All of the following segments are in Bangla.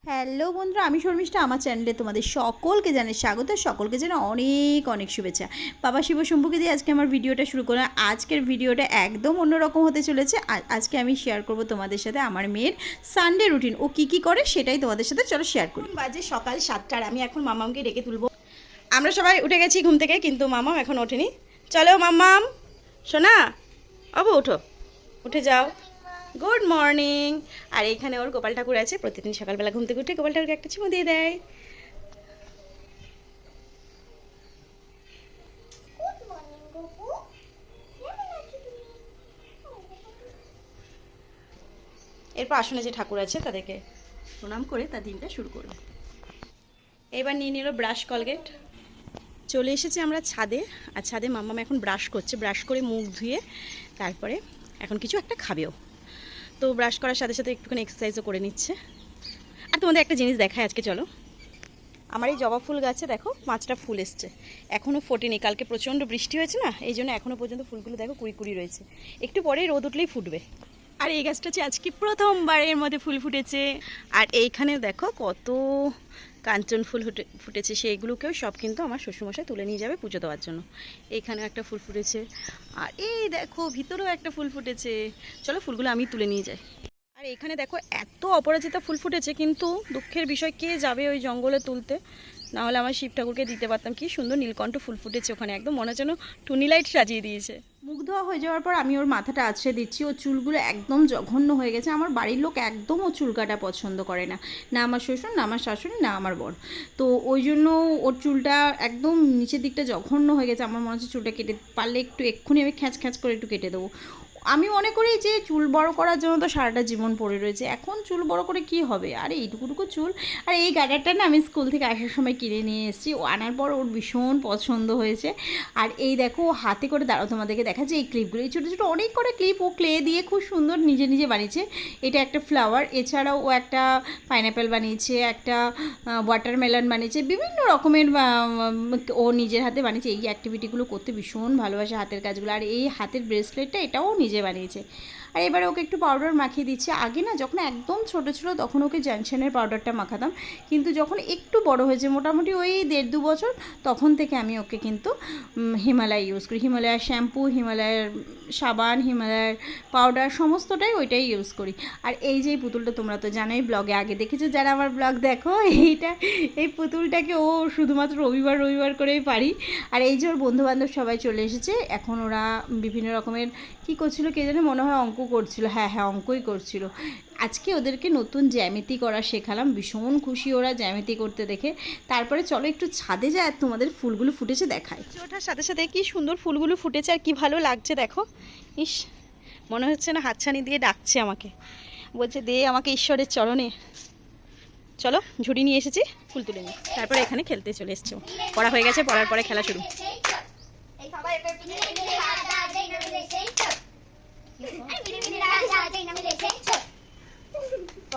হ্যালো বন্ধুরা, আমি শর্মিষ্ঠা। আমার চ্যানেলে তোমাদের সকলকে জানাই স্বাগত, সকলকে জানাই অনেক অনেক শুভেচ্ছা। বাবা শিব শম্ভুকে দিয়ে আজকে আমার ভিডিওটা শুরু করলাম। আজকের ভিডিওটা একদম অন্যরকম হতে চলেছে। আজকে আমি শেয়ার করব তোমাদের সাথে আমার মেয়ের সানডে রুটিন। ও কী কী করে সেটাই তোমাদের সাথে চলো শেয়ার করি। বাজে সকাল 7টার। আমি এখন মামামকে ডেকে তুলবো। আমরা সবাই উঠে গেছি ঘুম থেকে, কিন্তু মামাম এখন ওঠেনি। চলো মামাম, শোনা অবু ওঠো, উঠে যাও। Good morning. আর এইখানে ওর গোপাল ঠাকুর আছে, প্রতিদিন সকালবেলা ঘুম থেকে উঠে গোপাল ঠাকুরকে একটা চুমু দিয়ে দেয়। এরপর আসনে যে ঠাকুর আছে তাদেরকে প্রণাম করে তার দিনটা শুরু করবে। এবার নিয়ে নিল ব্রাশ, কলগেট। চলে এসেছি আমরা ছাদে। আর ছাদে মাম্মাম এখন ব্রাশ করছে। ব্রাশ করে মুখ ধুয়ে তারপরে এখন কিছু একটা খাবেও। তো ব্রাশ করার সাথে সাথে একটুখানি এক্সারসাইজও করে নিচ্ছে। আর তোমাদের একটা জিনিস দেখায় আজকে, চলো। আমার এই জবা ফুল গাছে দেখো 5টা ফুল এসছে, এখনও ফোটেনি। কালকে প্রচণ্ড বৃষ্টি হয়েছে না, এই জন্য এখনও পর্যন্ত ফুলগুলো দেখো কুড়ি কুড়ি রয়েছে। একটু পরেই রোদ উঠলেই ফুটবে। আর এই গাছটা হচ্ছে আজকে প্রথমবার এর মধ্যে ফুল ফুটেছে। আর এইখানে দেখো কত কাঞ্চন ফুল ফুটেছে, সেইগুলোকেও সব কিন্তু আমার শ্বশুরমশাই তুলে নিয়ে যাবে পুজো দেওয়ার জন্য। এইখানেও একটা ফুল ফুটেছে, আর এই দেখো ভিতরেও একটা ফুল ফুটেছে। চলো ফুলগুলো আমি তুলে নিয়ে যাই। আর এখানে দেখো এত অপরাজিতা ফুল ফুটেছে, কিন্তু দুঃখের বিষয় কে যাবে ওই জঙ্গলে তুলতে, না হলে আমার শিব ঠাকুরকে দিতে পারতাম। কি সুন্দর নীলকণ্ঠ ফুল ফুটেছে ওখানে, একদম মনে হয় যেন টুনি লাইট সাজিয়ে দিয়েছে। মুখ ধোয়া হয়ে যাওয়ার পর আমি ওর মাথাটা আছড়ে দিচ্ছি। ওর চুলগুলো একদম জঘন্য হয়ে গেছে। আমার বাড়ির লোক একদম ও চুল কাটা পছন্দ করে না, না আমার শ্বশুর, না আমার শাশুড়ি, না আমার বর। তো ওই জন্য ওর চুলটা একদম নিচের দিকটা জঘন্য হয়ে গেছে। আমার মনে হচ্ছে চুলটা কেটে পারলে একটু এক্ষুনি আমি খ্যাঁচ খ্যাঁচ করে একটু কেটে দেবো। আমি মনে করি যে চুল বড় করার জন্য তো সারাটা জীবন পড়ে রয়েছে, এখন চুল বড় করে কি হবে। আর এইটুকুটুকু চুল। আর এই গাডারটা না আমি স্কুল থেকে আসার সময় কিনে নিয়ে এসেছি। ও আনার পর ওর ভীষণ পছন্দ হয়েছে। আর এই দেখো ও হাতে করে দাঁড়াও তোমাদেরকে দেখাচ্ছে এই ক্লিপগুলো, এই ছোটো ছোটো অনেক করে ক্লিপ ও ক্লে দিয়ে খুব সুন্দর নিজে নিজে বানিয়েছে। এটা একটা ফ্লাওয়ার, এছাড়াও ও একটা পাইনঅ্যাপেল বানিয়েছে, একটা ওয়াটারমেলন বানিয়েছে, বিভিন্ন রকমের ও নিজের হাতে বানিয়েছে। এই অ্যাক্টিভিটিগুলো করতে ভীষণ ভালোবাসে, হাতের কাজগুলো। আর এই হাতের ব্রেসলেটটা এটাও নিজে বানিয়েছে। আর এবারে ওকে একটু পাউডার মাখিয়ে দিচ্ছি। আগে না যখন একদম ছোটো ছিল তখন ওকে জনসনের পাউডারটা মাখাতাম, কিন্তু যখন একটু বড় হয়েছে মোটামুটি ওই 1.5-2 বছর, তখন থেকে আমি ওকে কিন্তু হিমালয় ইউজ করি। হিমালয়ের শ্যাম্পু, হিমালয়ের সাবান, হিমালয়ের পাউডার সমস্তটাই ওইটাই ইউজ করি। আর এই যে পুতুলটা তোমরা তো জানোই, ব্লগে আগে দেখেছো যারা আমার ব্লগ দেখো, এই পুতুলটাকে ও শুধুমাত্র রবিবার রবিবার করেই পারি। আর এই যে ওর বন্ধুবান্ধব সবাই চলে এসেছে, এখন ওরা বিভিন্ন রকমের কী করছিল কে জানে, মনে হয় অঙ্ক করছিল। হ্যাঁ হ্যাঁ, অঙ্কই করছিল। আজকে ওদেরকে নতুন জ্যামিতি করা শেখালাম, ভীষণ খুশি ওরা জ্যামিতি করতে দেখে। তারপরে চলো একটু ছাদে যায় আর তোমাদের ফুলগুলো ফুটেছে দেখায়। ওঠার সাথে সাথে কি সুন্দর ফুলগুলো ফুটেছে আর কি ভালো লাগছে দেখো। ইস, মনে হচ্ছে না হাতছানি দিয়ে ডাকছে আমাকে, বলছে দে আমাকে ঈশ্বরের চরণে। চলো ঝুড়ি নিয়ে এসেছি, ফুল তুলে নিই। তারপরে এখানে খেলতে চলে এসছো। পড়া হয়ে গেছে, পড়ার পরে খেলা শুরু।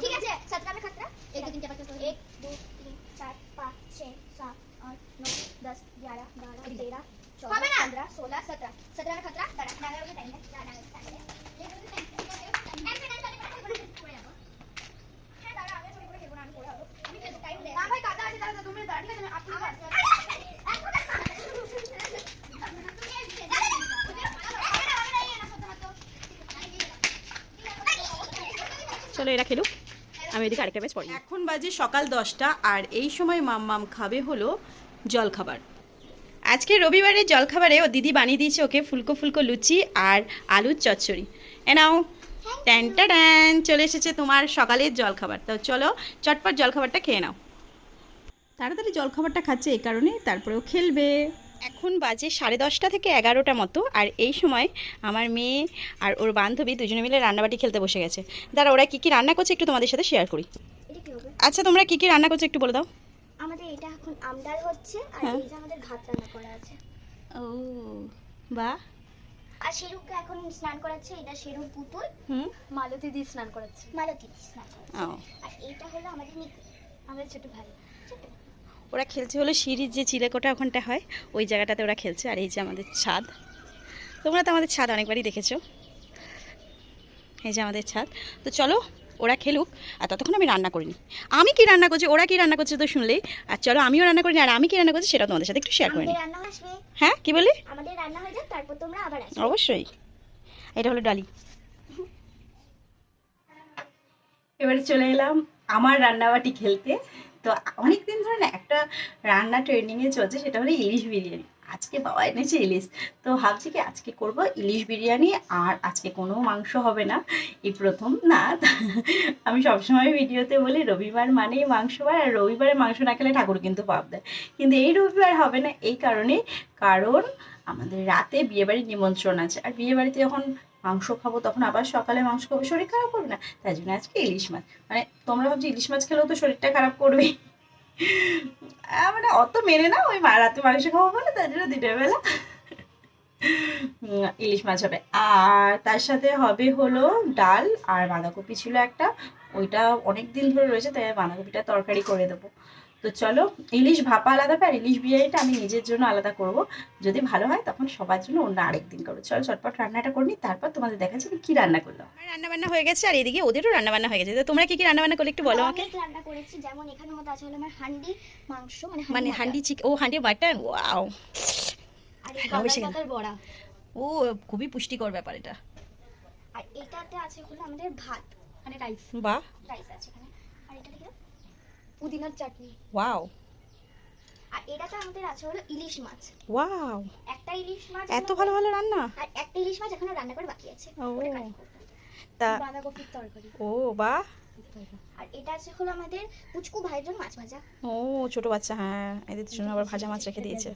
ঠিক আছে, 17 में खतरा 1 2 3 4 5 1 2 3 4 5 6 7 8 9 10 11 12 13 14 15 16 17 17 में खतरा डांगा का टाइम है, डांगा का टाइम है। ये तो टाइम है, হ্যাঁ দাঁড়া আমি ছোট করে খেলবো না, আমি পড়ে হবো। আমি তো টাইম নেই। না ভাই কাটা আছে, দাঁড়া 2 মিনিট দাঁড়া, ঠিক আছে আপনি কাট। চলো এরা খেলুক, আমি এদিকে আরেকটা ম্যাচ পড়ি। এখন বাজে সকাল 10টা, আর এই সময় মাম্মাম খাবে হলো জলখাবার। আজকে রবিবারের জলখাবারে ও দিদি বানিয়ে দিয়েছে ওকে ফুলকো ফুলকো লুচি আর আলুর চচ্চড়ি। এ নাও, ট্যানটা ট্যান, চলে এসেছে তোমার সকালের জলখাবার। তো চলো চটপট জলখাবারটা খেয়ে নাও। তাড়াতাড়ি জলখাবারটা খাচ্ছে এই কারণে, তারপরেও খেলবে। এখন বাজে 10:30 থেকে 11টা মতো। আর এই সময় আমার মেয়ে আর ওর বান্ধবী দুজনে মিলে রান্নাবাটি খেলতে বসে গেছে। দাঁড়া, ওরা কী কী রান্না করছে একটু তোমাদের সাথে শেয়ার করি। আচ্ছা তোমরা কী কী রান্না করছো একটু বলে দাও। আমাদের এটা এখন আমডাল হচ্ছে, আর এই যে আমাদের ভাত রান্না করা আছে। ও বাহ। আর শেরুকে এখন স্নান করাচ্ছে, এটা শেরুর পুতুল। মালতী দি স্নান করাচ্ছে, মালতী দি স্নান করাচ্ছে। আর এইটা হলো আমাদের নিকু, আমাদের ছোট ভাই। ওরা খেলছে হলো সিঁড়ির যে চিলেকোটা ওখানটা হয় ওই জায়গাটাতে ওরা খেলছে। আর এই যে আমাদের ছাদ, তোমরা তো আমাদের ছাদ অনেকবারই দেখেছো, এই যে আমাদের ছাদ। তো চলো ওরা খেলুক, আর ততক্ষণ আমি রান্না করিনি। আমি কি রান্না করছি, ওরা কি রান্না করছে তো শুনলেই। আর চলো আমিও রান্না করিনি, আর আমি কি রান্না করছি সেটা তোমাদের সাথে একটু শেয়ার করে নিই। হ্যাঁ কি বলি? আমাদের রান্না হয়ে যাক, তারপর তোমরা আবার আসবে। অবশ্যই। এটা হলো ডালি। এবারে চলে এলাম আমার রান্নাবাটি খেলতে। তো অনেকদিন ধরে না একটা রান্না ট্রেনিংয়ে চলছে, সেটা হলো ইলিশ বিরিয়ানি। আজকে বাবা এনেছে ইলিশ, তো ভাবছি কি আজকে করব ইলিশ বিরিয়ানি। আর আজকে কোনো মাংস হবে না, এই প্রথম না। আমি সবসময় ভিডিওতে বলি রবিবার মানেই মাংসবার, আর রবিবারে মাংস না খেলে ঠাকুর কিন্তু পাপ দেয়। কিন্তু এই রবিবার হবে না, এই কারণে, কারণ আমাদের রাতে বিয়েবাড়ির নিমন্ত্রণ আছে। আর বিয়েবাড়িতে যখন মাংস খাবো তখন আবার সকালে মাংস খাবো, শরীর খারাপ করবে না? তাই জন্য আজকে ইলিশ মাছ। মানে তোমরা ভাবছি ইলিশ মাছ খেলেও তো শরীরটা খারাপ করবেই, মানে অত মেনে না, ওই রাতে মাংস খাবো বলে তার জন্য দিনের বেলা ইলিশ মাছ হবে। আর তার সাথে হবে হলো ডাল, আর বাঁধাকপি ছিল একটা, ওইটা অনেক দিন ধরে রয়েছে, তাই বাঁধাকপিটা তরকারি করে দেবো। তো চলো, ইলিশ ভাপা আলাদা, আর ইলিশ বিরিয়ানিটা আমি নিজের জন্য আলাদা করব। যদি ভালো হয় তখন সবার জন্য অন্য আরেকদিন করবো। চলো চটপট রান্নাটা করে নিই, তারপর তোমাদের দেখাচ্ছি কি রান্না করলাম। আমার রান্না বান্না হয়ে গেছে, আর এদিকে ওদেরও রান্না বান্না হয়ে গেছে। তো তোমরা কি কি রান্না বান্না করলে একটু বলো আমাকে। রান্না করেছি, যেমন এখানের মধ্যে আছে হলো আমার হান্ডি মাংস, মানে হান্ডি চিকেন, ও হান্ডি মাটন, ওয়াও। আর গাঁদার বড়া, ও খুবই পুষ্টিকর ব্যাপার এটা। আর এটাতে আছে হলো আমাদের ভাত, মানে রাইস। বাহ, রাইস আছে এখানে। আর এটা দেখো পুদিনার চাটনি, ওয়াও। আর এটাতে আমাদের আছে হলো ইলিশ মাছ, ওয়াও। একটা ইলিশ মাছ, এত ভালো ভালো রান্না। আর একটা ইলিশ মাছ এখনো রান্না করে বাকি আছে। ও তা, বাঁধাকপির তরকারি। ও বাহ। আর এটা আছে হলো আমাদের পুচকু ভাইয়ের জন্য মাছ ভাজা। ও ছোট বাচ্চা, হ্যাঁ, এদের জন্য আবার ভাজা মাছ রেখে দিয়েছে।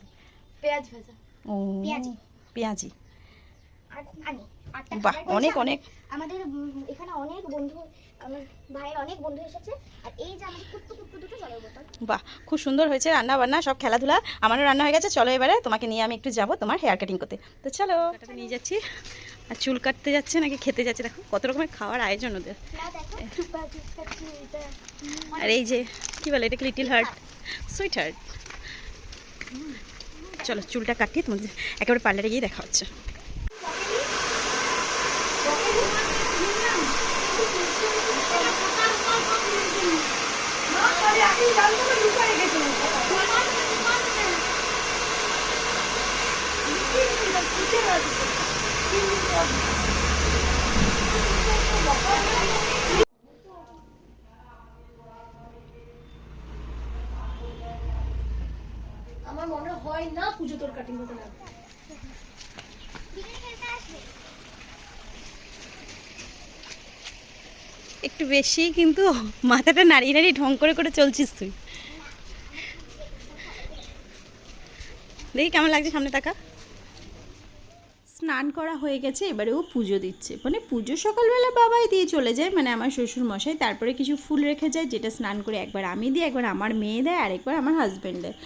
পেঁয়াজ ভাজা। ও পেঁয়াজি। পেঁয়াজি। আর আমি বাহ, অনেক অনেক। আমাদের এখানে অনেক বন্ধু, আমার ভাইয়ের অনেক বন্ধু এসেছে। আর এই যে আমাদের কুট্টু কুট্টু দুটো জলের বোতল। বাহ, খুব সুন্দর হয়েছে রান্না বান্না, সব খেলাধুলা। আমারও রান্না হয়ে গেছে। চলো এবারে তোমাকে নিয়ে আমি একটু যাবো তোমার হেয়ার কাটিং করতে। তো চলো, নিয়ে যাচ্ছি। আর চুল কাটতে যাচ্ছে নাকি খেতে যাচ্ছে, দেখো কত রকমের খাওয়ার আয়োজন ওদের। আর এই যে কি বলে এটাকে, লিটিল হার্ট, সুইট হার্ট। চলো চুলটা কাটিয়ে তোমাদের একেবারে পার্লারে গিয়ে দেখা হচ্ছে। আমার মনে হয় না পুজো তোর কাটিং করতে লাগবে। একটু বেশি কিন্তু মাথাটা নাড়িয়ে নাড়িয়ে ঢং করে করে চলছিস তুই। দেখি কেমন লাগছে, সামনে তাকা। স্নান করা হয়ে গেছে, এবারে ও পুজো দিচ্ছে। মানে পুজো সকালবেলা বাবাই দিয়ে চলে যায়, মানে আমার শ্বশুর মশাই। তারপরে কিছু ফুল রেখে যায়, যেটা স্নান করে একবার আমি দিই, একবার আমার মেয়ে দেয়, আর একবার আমার হাজব্যান্ড দেয়।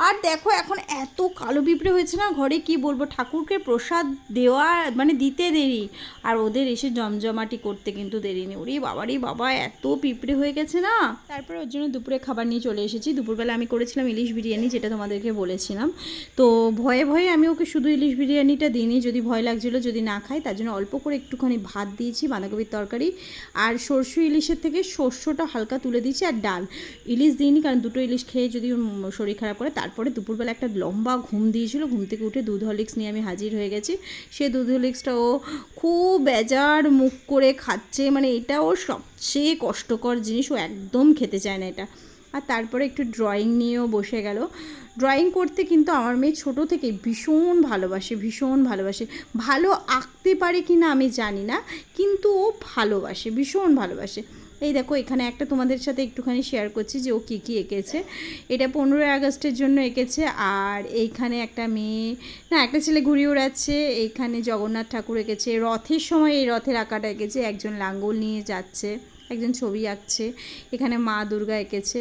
আর দেখো এখন এত কালো পিঁপড়ে হয়েছে না ঘরে, কি বলবো। ঠাকুরকে প্রসাদ দেওয়া মানে দিতে দেরি, আর ওদের এসে জমজমাটি করতে কিন্তু দেরি নেই। ওরে বাবারই বাবা, এত পিঁপড়ে হয়ে গেছে না। তারপরে ওর জন্য দুপুরে খাবার নিয়ে চলে এসেছি। দুপুরবেলা আমি করেছিলাম ইলিশ বিরিয়ানি, যেটা তোমাদেরকে বলেছিলাম। তো ভয়ে ভয়ে আমি ওকে শুধু ইলিশ বিরিয়ানিটা দিইনি, যদি ভয় লাগছিলো যদি না খাই, তার জন্য অল্প করে একটুখানি ভাত দিয়েছি, বাঁধাকপির তরকারি, আর সরষে ইলিশের থেকে শস্যটা হালকা তুলে দিয়েছি, আর ডাল। ইলিশ দিইনি, কারণ দুটো ইলিশ খেয়ে যদি শরীর খারাপ করে। তারপরে দুপুরবেলা একটা লম্বা ঘুম দিয়েছিল, ঘুম থেকে উঠে দুধ হরলিক্স নিয়ে আমি হাজির হয়ে গেছি। সে দুধ হরলিক্সটা ও খুব বেজার মুখ করে খাচ্ছে, মানে এটা ওর সবচেয়ে কষ্টকর জিনিস, ও একদম খেতে চায় না এটা। আর তারপরে একটু ড্রয়িং নিয়েও বসে গেল। ড্রয়িং করতে কিন্তু আমার মেয়ে ছোটো থেকে ভীষণ ভালোবাসে, ভীষণ ভালোবাসে। ভালো আঁকতে পারে কি না আমি জানি না, কিন্তু ও ভালোবাসে, ভীষণ ভালোবাসে। এই দেখো এখানে একটা তোমাদের সাথে একটুখানি শেয়ার করছি যে ও কী কী এঁকেছে। এটা 15ই আগস্টের জন্য এঁকেছে। আর এইখানে একটা মেয়ে, না একটা ছেলে ঘুড়ি ওড়াচ্ছে। এইখানে জগন্নাথ ঠাকুর এঁকেছে, রথের সময় এই রথের আঁকাটা এঁকেছে। একজন লাঙ্গল নিয়ে যাচ্ছে, একজন ছবি আঁকছে। এখানে মা দুর্গা এঁকেছে,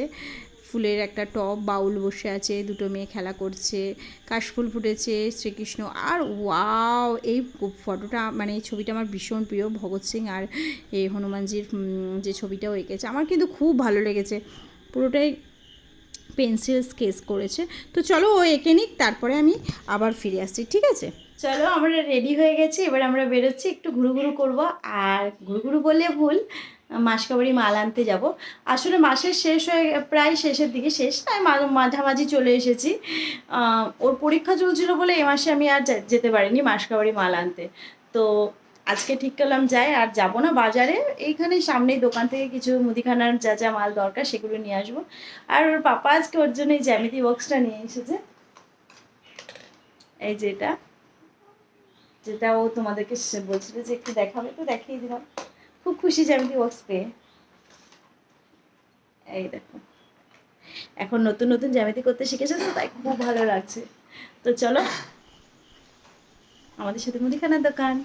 ফুলের একটা টব, বাউল বসে আছে, দুটো মেয়ে খেলা করছে, কাশফুল ফুটেছে, শ্রীকৃষ্ণ। আর ওয়াও, এই ফটোটা মানে এই ছবিটা আমার ভীষণ প্রিয়, ভগৎ সিং আর এই হনুমানজির যে ছবিটাও এঁকেছে, আমার কিন্তু খুব ভালো লেগেছে। পুরোটাই পেন্সিল স্কেচ করেছে। তো চলো ও এঁকে নিক, তারপরে আমি আবার ফিরে আসছি, ঠিক আছে? চলো আমরা রেডি হয়ে গেছি, এবার আমরা বেরোচ্ছি, একটু ঘুরু ঘুরু করবো। আর ঘুরু ঘুরু বললে ভুল, মাসকাবাড়ি মাল আনতে যাব। আসলে মাসের শেষ হয়ে প্রায় শেষের দিকে, শেষ নয় মাঝামাঝি চলে এসেছি। ওর পরীক্ষা চলছিল বলে এ মাসে আমি আর যেতে পারিনি মাসকাবাড়ি মাল আনতে। তো আজকে ঠিক করলাম যাই, আর যাব না বাজারে, এইখানে সামনেই দোকান থেকে কিছু মুদিখানার যা যা মাল দরকার সেগুলো নিয়ে আসবো। আর ওর পাপা আজকে ওর জন্য এই জ্যামিতি বক্সটা নিয়ে এসেছে, এই যেটা ও তোমাদেরকে বলছিল যে একটু দেখাবে, তো দেখিয়ে দিলাম। খুব খুশি জ্যামিতি বক্স পেয়ে। এই দেখো, এখন নতুন নতুন জ্যামিতি করতে শিখেছে তো, তাই খুব ভালো লাগছে। তো চলো আমাদের সাথে মুদিখানার দোকান।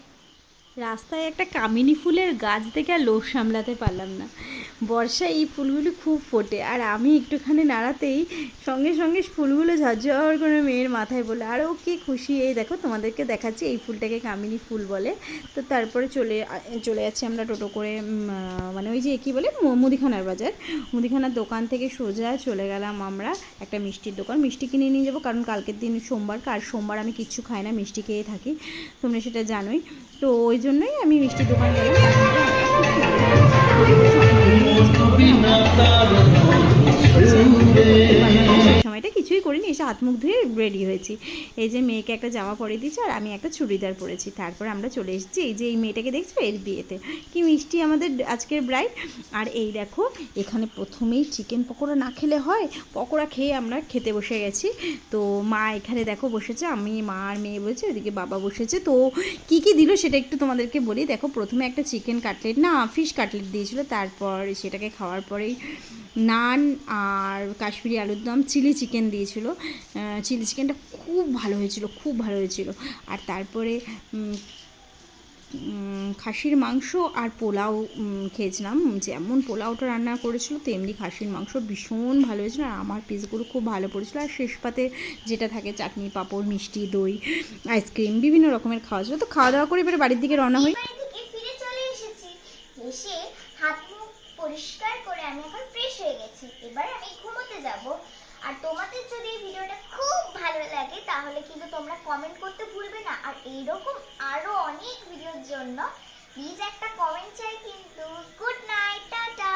রাস্তায় একটা কামিনী ফুলের গাছ দেখে আর লোভ সামলাতে পারলাম না। বর্ষায় এই ফুলগুলো খুব ফোটে, আর আমি একটুখানি নাড়াতেই সঙ্গে সঙ্গে ফুলগুলো ঝরঝর করে মেয়ের মাথায় বলে, আর ও কি খুশি। এই দেখো তোমাদেরকে দেখাচ্ছি, এই ফুলটাকে কামিনী ফুল বলে। তো তারপরে চলে যাচ্ছি আমরা টোটো করে, মানে ওই যে কী বলে মুদিখানার বাজার, মুদিখানার দোকান থেকে সোজা চলে গেলাম আমরা একটা মিষ্টির দোকান। মিষ্টি কিনে নিয়ে যাবো, কারণ কালকের দিন সোমবার, আর সোমবার আমি কিচ্ছু খাই না, মিষ্টি খেয়ে থাকি, তোমরা সেটা জানোই। তো ওই জন্যই আমি মিষ্টির দোকান গেলাম। সময়টা কিছুই করিনি, এসে হাত মুখ ধুয়ে রেডি হয়েছি। এই যে মেয়েকে একটা জামা পরিয়ে দিয়েছি, আর আমি একটা চুড়িদার পরেছি। তারপর আমরা চলে এসেছি এই যে এই মেয়েটাকে দেখছো, এর বিয়েতে। কি মিষ্টি আমাদের আজকের ব্রাইড। আর এই দেখো, এখানে প্রথমেই চিকেন পকোড়া না খেলে হয়, পকোড়া খেয়ে আমরা খেতে বসে গেছি। তো মা এখানে দেখো বসেছে, আমি মা আর মেয়ে বসেছে, ওইদিকে বাবা বসেছে। তো কী কী দিল সেটা একটু তোমাদেরকে বলি। দেখো, প্রথমে একটা চিকেন কাটলেট, না ফিশ কাটলেট দিয়েছিল। তারপর সেটাকে খাওয়ার পরেই নান আর কাশ্মীরি আলুর দম, চিলি চিকেন দিয়েছিল। চিলি চিকেনটা খুব ভালো হয়েছিল, খুব ভালো হয়েছিল। আর তারপরে খাসির মাংস আর পোলাও খেয়েছিলাম। যেমন পোলাওটা রান্না করেছিল তেমনি খাসির মাংস ভীষণ ভালো হয়েছিল, আর আমার পিসগুলো খুব ভালো পড়েছিল। আর শেষ পাতে যেটা থাকে চাটনি, পাঁপড়, মিষ্টি, দই, আইসক্রিম, বিভিন্ন রকমের খাওয়া ছিল। তো খাওয়া দাওয়া করে এবারে বাড়ির দিকে রওনা হই। ফিরে চলে এসেছি, এসে হাত মুখ পরিষ্কার করে আমি এখন ফ্রেশ হয়ে গেছি। এবার আমি ঘুমোতে যাব। আর তোমাদের যদি এই ভিডিওটা খুব ভালো লাগে তাহলে কিন্তু তোমরা কমেন্ট করতে ভুলবে না। আর এইরকম আরো অনেক ভিডিওর জন্য প্লিজ একটা কমেন্ট চাই কিন্তু। Good night, tata.